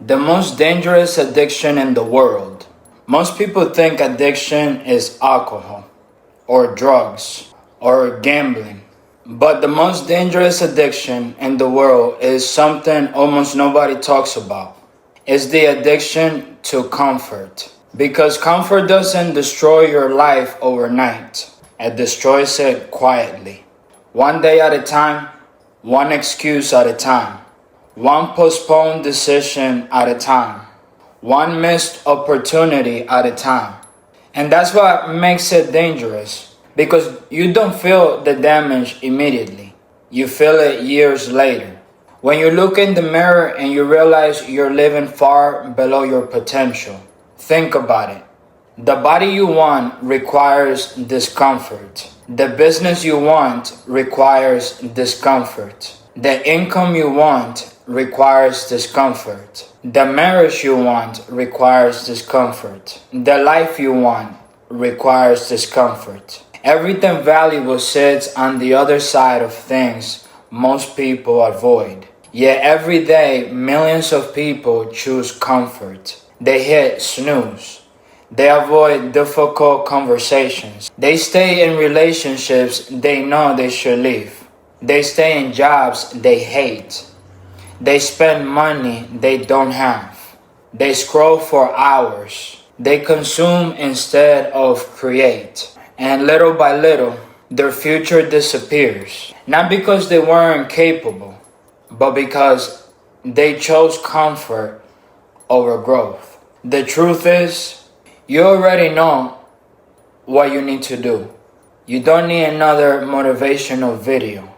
The most dangerous addiction in the world. Most people think addiction is alcohol, or drugs, or gambling. But the most dangerous addiction in the world is something almost nobody talks about. It's the addiction to comfort. Because comfort doesn't destroy your life overnight. It destroys it quietly. One day at a time, one excuse at a time. One postponed decision at a time. One missed opportunity at a time. And that's what makes it dangerous. Because you don't feel the damage immediately. You feel it years later. When you look in the mirror and you realize you're living far below your potential. Think about it. The body you want requires discomfort. The business you want requires discomfort. The income you want requires discomfort. The marriage you want requires discomfort. The life you want requires discomfort. Everything valuable sits on the other side of things most people avoid. Yet every day, millions of people choose comfort. They hit snooze. They avoid difficult conversations. They stay in relationships they know they should leave. They stay in jobs they hate. They spend money they don't have. They scroll for hours. They consume instead of create. And little by little, their future disappears. Not because they weren't capable, but because they chose comfort over growth. The truth is, you already know what you need to do. You don't need another motivational video.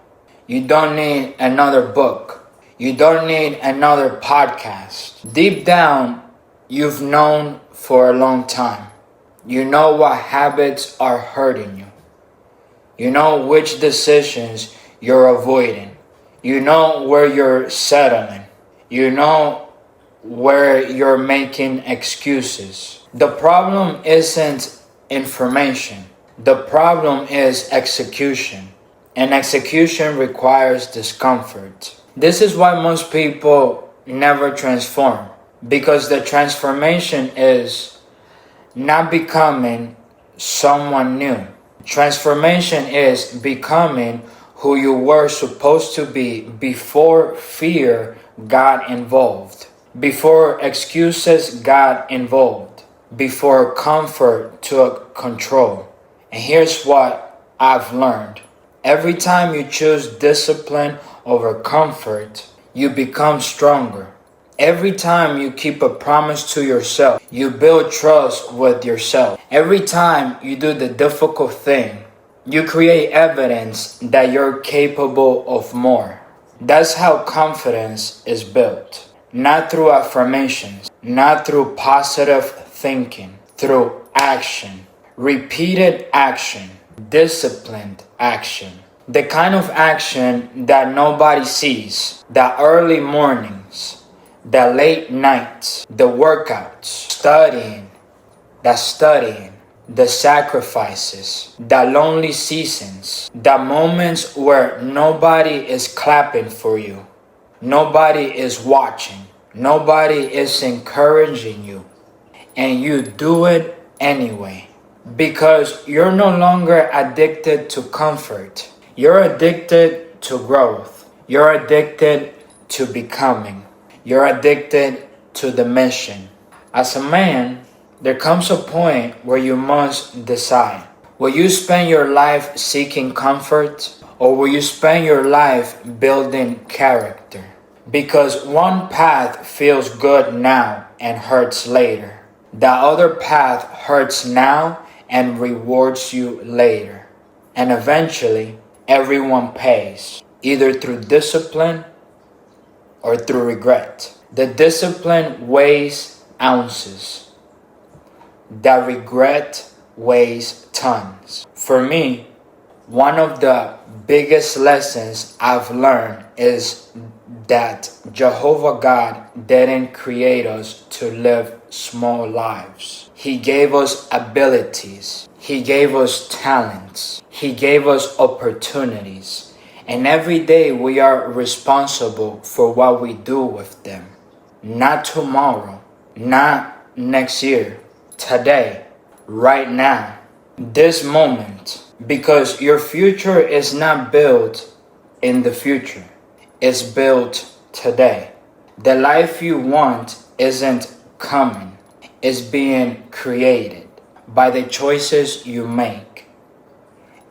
You don't need another book. You don't need another podcast. Deep down, you've known for a long time. You know what habits are hurting you. You know which decisions you're avoiding. You know where you're settling. You know where you're making excuses. The problem isn't information. The problem is execution. And execution requires discomfort. This is why most people never transform. Because the transformation is not becoming someone new. Transformation is becoming who you were supposed to be before fear got involved. Before excuses got involved. Before comfort took control. And here's what I've learned. Every time you choose discipline over comfort, you become stronger. Every time you keep a promise to yourself, you build trust with yourself. Every time you do the difficult thing, you create evidence that you're capable of more. That's how confidence is built. Not through affirmations, not through positive thinking, through action. Repeated action. Disciplined action. The kind of action that nobody sees. The early mornings. The late nights. The workouts. Studying. The sacrifices. The lonely seasons. The moments where nobody is clapping for you. Nobody is watching. Nobody is encouraging you. And you do it anyway. Because you're no longer addicted to comfort. You're addicted to growth. You're addicted to becoming. You're addicted to the mission. As a man, there comes a point where you must decide. Will you spend your life seeking comfort? Or will you spend your life building character? Because one path feels good now and hurts later. The other path hurts now and rewards you later. And eventually, everyone pays, either through discipline or through regret. The discipline weighs ounces. The regret weighs tons. For me, one of the biggest lessons I've learned is that Jehovah God didn't create us to live small lives. He gave us abilities. He gave us talents. He gave us opportunities. And every day we are responsible for what we do with them. not tomorrow, not next year, today, right now, this moment. Because your future is not built in the future, it's built today. The life you want isn't coming, it's being created by the choices you make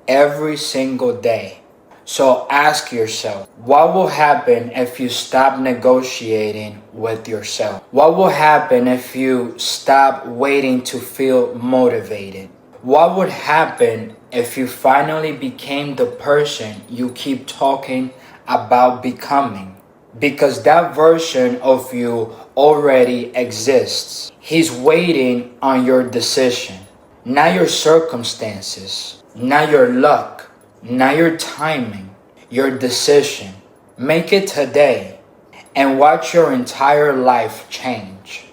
every single day. So ask yourself, what will happen if you stop negotiating with yourself? What will happen if you stop waiting to feel motivated? What would happen if you finally became the person you keep talking about becoming? Because that version of you already exists. He's waiting on your decision, not your circumstances, not your luck, not your timing, your decision. Make it today and watch your entire life change.